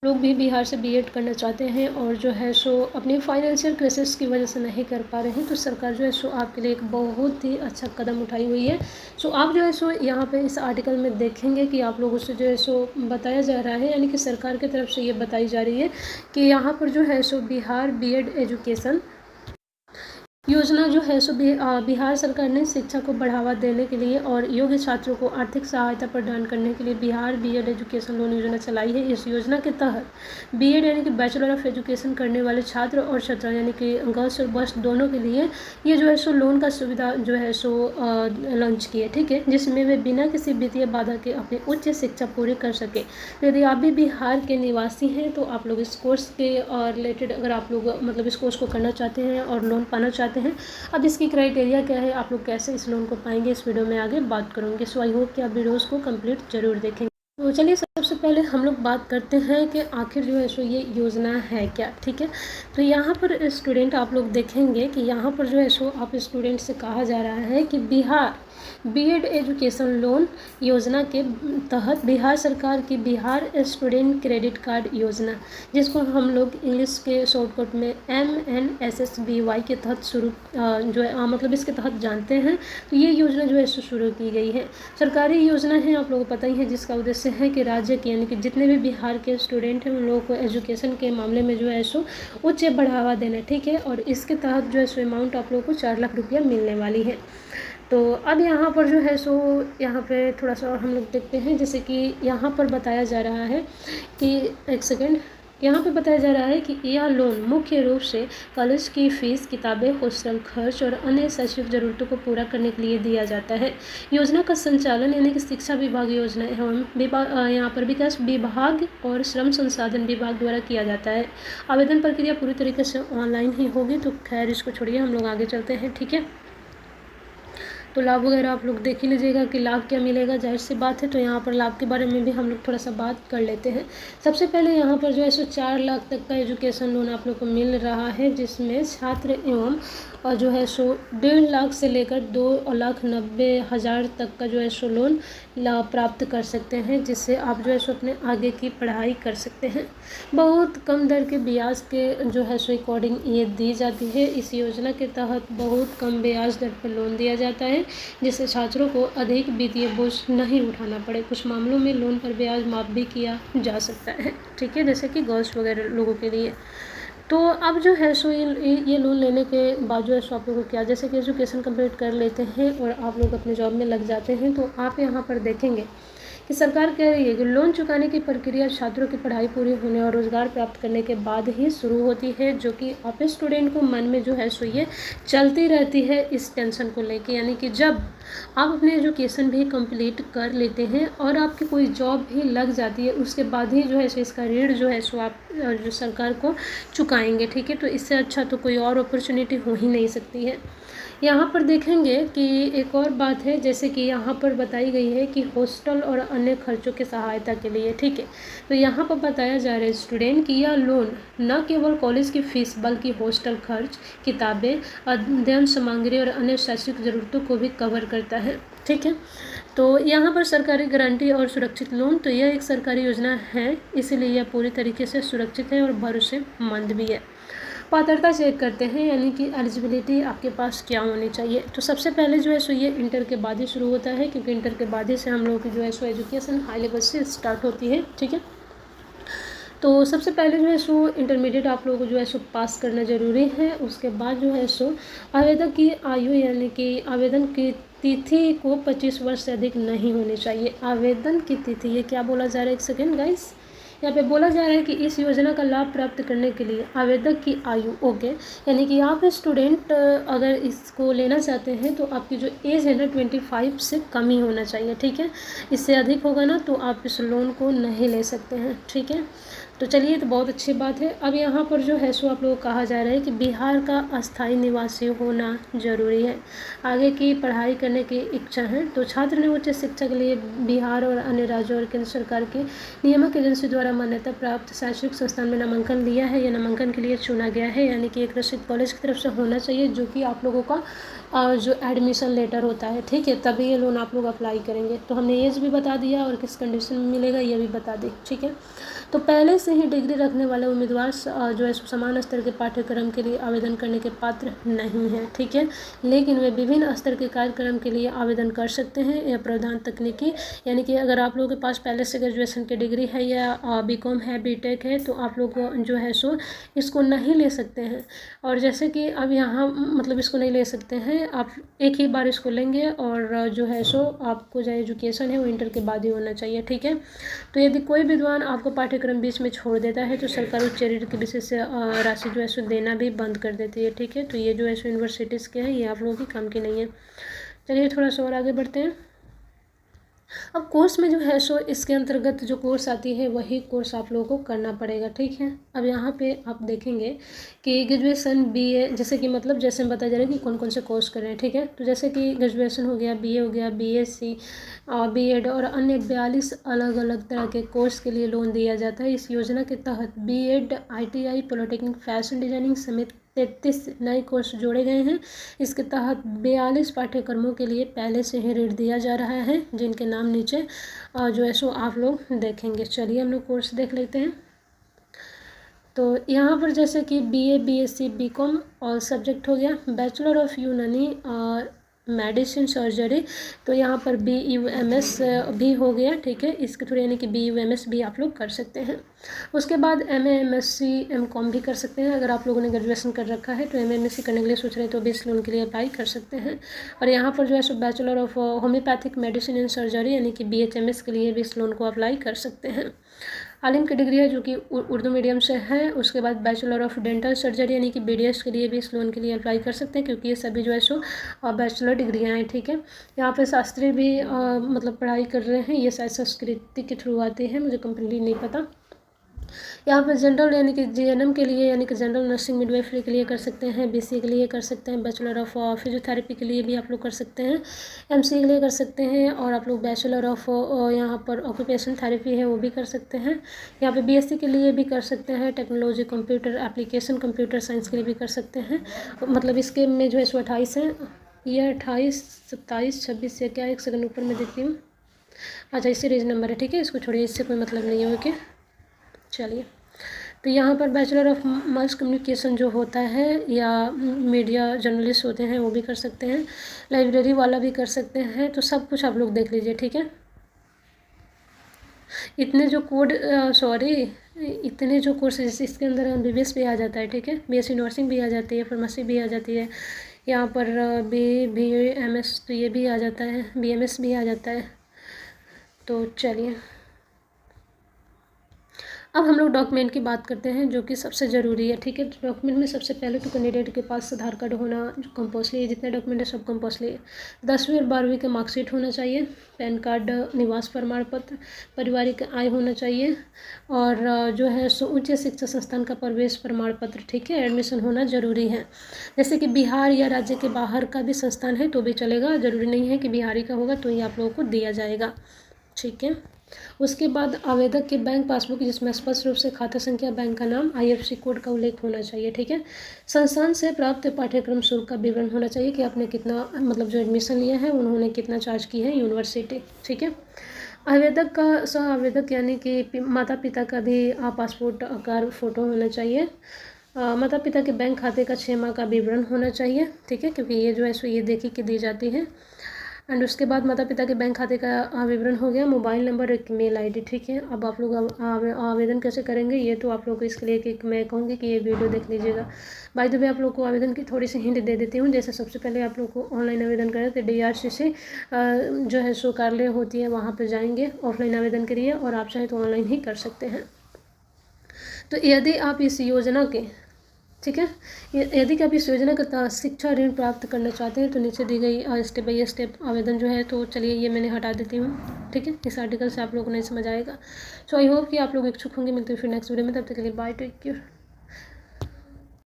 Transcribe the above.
लोग भी बिहार से बीएड करना चाहते हैं और जो है सो अपनी फाइनेंशियल क्राइसिस की वजह से नहीं कर पा रहे हैं, तो सरकार जो है सो आपके लिए एक बहुत ही अच्छा कदम उठाई हुई है। सो आप जो है सो यहाँ पे इस आर्टिकल में देखेंगे कि आप लोगों से जो है सो बताया जा रहा है, यानी कि सरकार की तरफ से ये बताई जा रही है कि यहाँ पर जो है सो बिहार बीएड एजुकेशन योजना जो है सो बिहार सरकार ने शिक्षा को बढ़ावा देने के लिए और योग्य छात्रों को आर्थिक सहायता प्रदान करने के लिए बिहार बीएड एजुकेशन लोन योजना चलाई है। इस योजना के तहत बीएड यानी कि बैचलर ऑफ एजुकेशन करने वाले छात्र और छात्रा यानी कि गर्ल्स और बॉयज दोनों के लिए ये जो है सो लोन का सुविधा जो है सो लॉन्च की है, ठीक है, जिसमें वे बिना किसी वित्तीय बाधा के अपनी उच्च शिक्षा पूरी कर सके। यदि आप भी बिहार के निवासी हैं तो आप लोग इस कोर्स के रिलेटेड अगर आप लोग मतलब इस कोर्स को करना चाहते हैं और लोन पाना चाहते हैं, अब इसकी क्राइटेरिया क्या है, आप लोग कैसे इस लोन को पाएंगे, इस वीडियो में आगे बात करूंगी। सो आई होप कि आप वीडियोस को कंप्लीट जरूर देखेंगे। तो चलिए सबसे पहले हम लोग बात करते हैं कि आखिर जो है सो ये योजना है क्या, ठीक है। तो यहाँ पर स्टूडेंट आप लोग देखेंगे कि यहाँ पर जो है सो आप स्टूडेंट से कहा जा रहा है कि बिहार बीएड एजुकेशन लोन योजना के तहत बिहार सरकार की बिहार स्टूडेंट क्रेडिट कार्ड योजना, जिसको हम लोग इंग्लिश के शॉर्टकट में MNSSBY के तहत शुरू जो है मतलब इसके तहत जानते हैं। तो ये योजना जो है शुरू की गई है, सरकारी योजना है, आप लोगों को पता ही है, जिसका उद्देश्य है कि राज्य के यानी कि जितने भी बिहार के स्टूडेंट हैं उन लोगों को एजुकेशन के मामले में जो है सो उच्च बढ़ावा देना, ठीक है। और इसके तहत जो है सो अमाउंट आप लोगों को 4 लाख रुपया मिलने वाली है। तो अब यहाँ पर जो है सो यहाँ पे थोड़ा सा और हम लोग देखते हैं, जैसे कि यहाँ पर बताया जा रहा है कि एक सेकेंड, यहाँ पे बताया जा रहा है कि यह लोन मुख्य रूप से कॉलेज की फ़ीस, किताबें, हॉस्टल खर्च और अन्य शैक्षिक ज़रूरतों को पूरा करने के लिए दिया जाता है। योजना का संचालन यानी कि शिक्षा विभाग योजना एवं यहाँ पर विकास विभाग और श्रम संसाधन विभाग द्वारा किया जाता है। आवेदन प्रक्रिया पूरी तरीके से ऑनलाइन ही होगी, तो खैर इसको छोड़िए, हम लोग आगे चलते हैं, ठीक है। तो लाभ वगैरह आप लोग देख ही लीजिएगा कि लाभ क्या मिलेगा, जाहिर सी बात है। तो यहाँ पर लाभ के बारे में भी हम लोग थोड़ा सा बात कर लेते हैं। सबसे पहले यहाँ पर जो है सो 4 लाख तक का एजुकेशन लोन आप लोग को मिल रहा है, जिसमें छात्र एवं और जो है सो 1.5 लाख से लेकर 2,90,000 तक का जो है सो लोन प्राप्त कर सकते हैं, जिससे आप जो है सो अपने आगे की पढ़ाई कर सकते हैं। बहुत कम दर के ब्याज के जो है सो अकॉर्डिंग ये दी जाती है। इस योजना के तहत बहुत कम ब्याज दर पर लोन दिया जाता है, जिससे छात्रों को अधिक वित्तीय बोझ नहीं उठाना पड़े। कुछ मामलों में लोन पर ब्याज माफ भी किया जा सकता है, ठीक है, जैसे कि गर्ल्स वगैरह लोगों के लिए। तो अब जो है सो ये लोन लेने के बाद जो है सो आप लोगों को क्या, जैसे कि एजुकेशन कंप्लीट कर लेते हैं और आप लोग अपने जॉब में लग जाते हैं, तो आप यहाँ पर देखेंगे कि सरकार कह रही है कि लोन चुकाने की प्रक्रिया छात्रों की पढ़ाई पूरी होने और रोज़गार प्राप्त करने के बाद ही शुरू होती है, जो कि आप स्टूडेंट को मन में जो है सो ये चलती रहती है इस टेंशन को लेके। यानी कि जब आप अपने एजुकेशन भी कंप्लीट कर लेते हैं और आपकी कोई जॉब भी लग जाती है, उसके बाद ही जो है सो इसका ऋण जो है सो आप जो सरकार को चुकाएंगे, ठीक है। तो इससे अच्छा तो कोई और अपॉर्चुनिटी हो ही नहीं सकती है। यहाँ पर देखेंगे कि एक और बात है, जैसे कि यहाँ पर बताई गई है कि हॉस्टल और अन्य खर्चों की सहायता के लिए, ठीक है। तो यहाँ पर बताया जा रहा है स्टूडेंट कि यह लोन न केवल कॉलेज की फ़ीस बल्कि हॉस्टल खर्च, किताबें, अध्ययन सामग्री और अन्य शैक्षिक ज़रूरतों को भी कवर करता है, ठीक है। तो यहाँ पर सरकारी गारंटी और सुरक्षित लोन, तो यह एक सरकारी योजना है, इसीलिए यह पूरी तरीके से सुरक्षित है और भरोसेमंद भी है। पात्रता चेक करते हैं, यानी कि एलिजिबिलिटी आपके पास क्या होनी चाहिए। तो सबसे पहले जो है सो ये इंटर के बाद ही शुरू होता है, क्योंकि इंटर के बाद ही से हम लोगों की जो है सो एजुकेशन हाई लेवल से स्टार्ट होती है, ठीक है। तो सबसे पहले जो है सो इंटरमीडिएट आप लोगों को जो है सो पास करना ज़रूरी है। उसके बाद जो है सो आवेदन की आयु यानी कि आवेदन की तिथि को 25 वर्ष से अधिक नहीं होनी चाहिए। आवेदन की तिथि, ये क्या बोला जा रहा है, एक सेकेंड गाइस, यहाँ पे बोला जा रहा है कि इस योजना का लाभ प्राप्त करने के लिए आवेदक की आयु, ओके, यानी कि आप स्टूडेंट अगर इसको लेना चाहते हैं तो आपकी जो एज है ना 25 से कम ही होना चाहिए, ठीक है। इससे अधिक होगा ना तो आप इस लोन को नहीं ले सकते हैं, ठीक है। तो चलिए, तो बहुत अच्छी बात है। अब यहाँ पर जो है सो आप लोगों को कहा जा रहा है कि बिहार का अस्थायी निवासी होना ज़रूरी है। आगे की पढ़ाई करने की इच्छा है तो छात्र ने उच्च शिक्षा के लिए बिहार और अन्य राज्यों और केंद्र सरकार की नियामक एजेंसी द्वारा मान्यता प्राप्त शैक्षणिक संस्थान में नामांकन लिया है या नामांकन के लिए चुना गया है, यानी कि एक रसीद कॉलेज की तरफ से होना चाहिए, जो कि आप लोगों का जो एडमिशन लेटर होता है, ठीक है, तभी ये लोन आप लोग अप्लाई करेंगे। तो हमने एज भी बता दिया और किस कंडीशन में मिलेगा ये भी बता दी, ठीक है। तो पहले से ही डिग्री रखने वाले उम्मीदवार जो है समान स्तर के पाठ्यक्रम के लिए आवेदन करने के पात्र नहीं हैं, ठीक है। लेकिन वे विभिन्न स्तर के कार्यक्रम के लिए आवेदन कर सकते हैं। यह प्रावधान तकनीकी, यानी कि अगर आप लोगों के पास पहले से ग्रेजुएशन की डिग्री है या बीकॉम है, बीटेक है, तो आप लोग जो है सो इसको नहीं ले सकते हैं। और जैसे कि अब यहाँ मतलब इसको नहीं ले सकते हैं, आप एक ही बार इसको लेंगे और जो है सो आपको जो एजुकेशन है वो इंटर के बाद ही होना चाहिए, ठीक है। तो यदि कोई विद्वान आपको पाठ्यक्रम बीच में छोड़ देता है तो सरकार उस चेरिटी की विशेष राशि जो है सो देना भी बंद कर देती है, ठीक है। तो ये जो है सो यूनिवर्सिटीज़ के हैं, ये आप लोगों की काम की नहीं है। चलिए थोड़ा सा और आगे बढ़ते हैं। अब कोर्स में जो है सो इसके अंतर्गत जो कोर्स आती है वही कोर्स आप लोगों को करना पड़ेगा, ठीक है। अब यहाँ पे आप देखेंगे कि ग्रेजुएशन बीए, जैसे कि मतलब जैसे हम बताया जा रहा है कि कौन कौन से कोर्स कर रहे हैं, ठीक है। तो जैसे कि ग्रेजुएशन हो गया, बीए हो गया, बीएससी, बीएड और अन्य 42 अलग अलग तरह के कोर्स के लिए लोन दिया जाता है। इस योजना के तहत BEd, ITI, polytechnic, fashion designing समेत 33 नए कोर्स जोड़े गए हैं। इसके तहत 42 पाठ्यक्रमों के लिए पहले से ही ऋण दिया जा रहा है, जिनके नाम नीचे जो है सो आप लोग देखेंगे। चलिए हम लोग कोर्स देख लेते हैं। तो यहाँ पर जैसे कि बीए, बीएससी, बीकॉम और सब्जेक्ट हो गया, बैचलर ऑफ यूनानी और मेडिसिन सर्जरी, तो यहाँ पर BUMS भी हो गया, ठीक है। इसके थ्रू यानी कि BUMS भी आप लोग कर सकते हैं। उसके बाद MA, MSc, MCOM भी कर सकते हैं। अगर आप लोगों ने ग्रेजुएशन कर रखा है तो MA, MSc करने के लिए सोच रहे हैं तो भी इस लोन के लिए अप्लाई कर सकते हैं। और यहाँ पर जो है so bachelor of homeopathic medicine and surgery यानी कि BHMS के लिए भी इस लोन को अप्लाई कर सकते हैं। आलिम की डिग्री है जो कि उर्दू मीडियम से है। उसके बाद बैचलर ऑफ डेंटल सर्जरी यानी कि BDS के लिए भी इस लोन के लिए अप्लाई कर सकते हैं, क्योंकि ये सभी जो है सो बैचलर डिग्रियाँ हैं, ठीक है। यहाँ पे शास्त्री भी मतलब पढ़ाई कर रहे हैं, ये शायद संस्कृति के थ्रू आती है, मुझे कंप्लीटली नहीं पता। यहाँ पर जनरल यानी कि GNM के लिए यानी कि जनरल नर्सिंग मिडवाइफरी के लिए कर सकते हैं, BC के लिए कर सकते हैं, बैचलर ऑफ फिजियोथेरेपी के लिए भी आप लोग कर सकते हैं, MCA के लिए कर सकते हैं, और आप लोग बैचलर ऑफ यहाँ पर ऑक्यूपेशन थेरेपी है वो भी कर सकते हैं। यहाँ पे BSc के लिए भी कर सकते हैं, technology, computer application, computer science के लिए भी कर सकते हैं। मतलब इसके में जो है सो 28 है, ये 28, 27, 26 से क्या, एक सेकंड ऊपर में देखती हूँ। अच्छा, इससे रीज नंबर है, ठीक है, इसको छोड़िए, इससे कोई मतलब नहीं है, ओके। चलिए, तो यहाँ पर बैचलर ऑफ मास कम्युनिकेशन जो होता है या मीडिया जर्नलिस्ट होते हैं वो भी कर सकते हैं, लाइब्रेरी वाला भी कर सकते हैं। तो सब कुछ आप लोग देख लीजिए, ठीक है। इतने जो कोर्सेज इसके अंदर MBBS भी आ जाता है, ठीक है, BSc नर्सिंग भी आ जाती है, फार्मेसी भी आ जाती है, यहाँ पर BMS तो ये भी आ जाता है, BMS भी आ जाता है। तो चलिए, अब हम लोग डॉक्यूमेंट की बात करते हैं जो कि सबसे ज़रूरी है, ठीक है। तो डॉक्यूमेंट में सबसे पहले तो कैंडिडेट के पास आधार कार्ड होना कंपल्सरी है, जितने डॉक्यूमेंट है सब कंपल्सरी है। 10वीं और 12वीं का मार्कशीट होना चाहिए, पैन कार्ड, निवास प्रमाण पत्र, पारिवारिक आय होना चाहिए, और जो है सो उच्च शिक्षा संस्थान का प्रवेश प्रमाण पत्र, ठीक है, एडमिशन होना ज़रूरी है। जैसे कि बिहार या राज्य के बाहर का भी संस्थान है तो भी चलेगा, ज़रूरी नहीं है कि बिहारी का होगा तो ही आप लोगों को दिया जाएगा, ठीक है। उसके बाद आवेदक के बैंक पासबुक जिसमें स्पष्ट रूप से खाता संख्या, बैंक का नाम, IFSC कोड का उल्लेख होना चाहिए, ठीक है। संस्थान से प्राप्त पाठ्यक्रम शुल्क का विवरण होना चाहिए कि आपने कितना मतलब जो एडमिशन लिया है उन्होंने कितना चार्ज की है यूनिवर्सिटी, ठीक है। आवेदक का सह आवेदक यानी कि माता पिता का भी पासपोर्ट आकार फ़ोटो होना चाहिए। माता पिता के बैंक खाते का 6 माह का विवरण होना चाहिए, ठीक है, क्योंकि ये जो है सो ये देखी कि दी जाती है। एंड उसके बाद माता पिता के बैंक खाते का विवरण हो गया, मोबाइल नंबर, एक मेल ID, ठीक है। अब आप लोग आवेदन कैसे करेंगे ये तो आप लोग को इसके लिए एक मैं कहूँगी कि ये वीडियो देख लीजिएगा। बाय द वे आप लोग को आवेदन की थोड़ी सी हिंट दे देती हूँ। जैसे सबसे पहले आप लोग को ऑनलाइन आवेदन करें तो DRC से जो है सो कार्यालय होती है वहाँ पर जाएंगे ऑफलाइन आवेदन करिए, और आप चाहें तो ऑनलाइन ही कर सकते हैं। तो यदि आप इस योजना के, ठीक है, यदि आप इस योजना का शिक्षा ऋण प्राप्त करना चाहते हैं तो नीचे दी गई स्टेप बाय स्टेप आवेदन जो है, तो चलिए ये मैंने हटा देती हूँ, ठीक है। इस आर्टिकल से आप लोगों को नहीं समझ आएगा। सो आई होप कि आप लोग इच्छुक होंगे। मिलते हैं फिर नेक्स्ट वीडियो में, तब तक के लिए बाय, टेक केयर।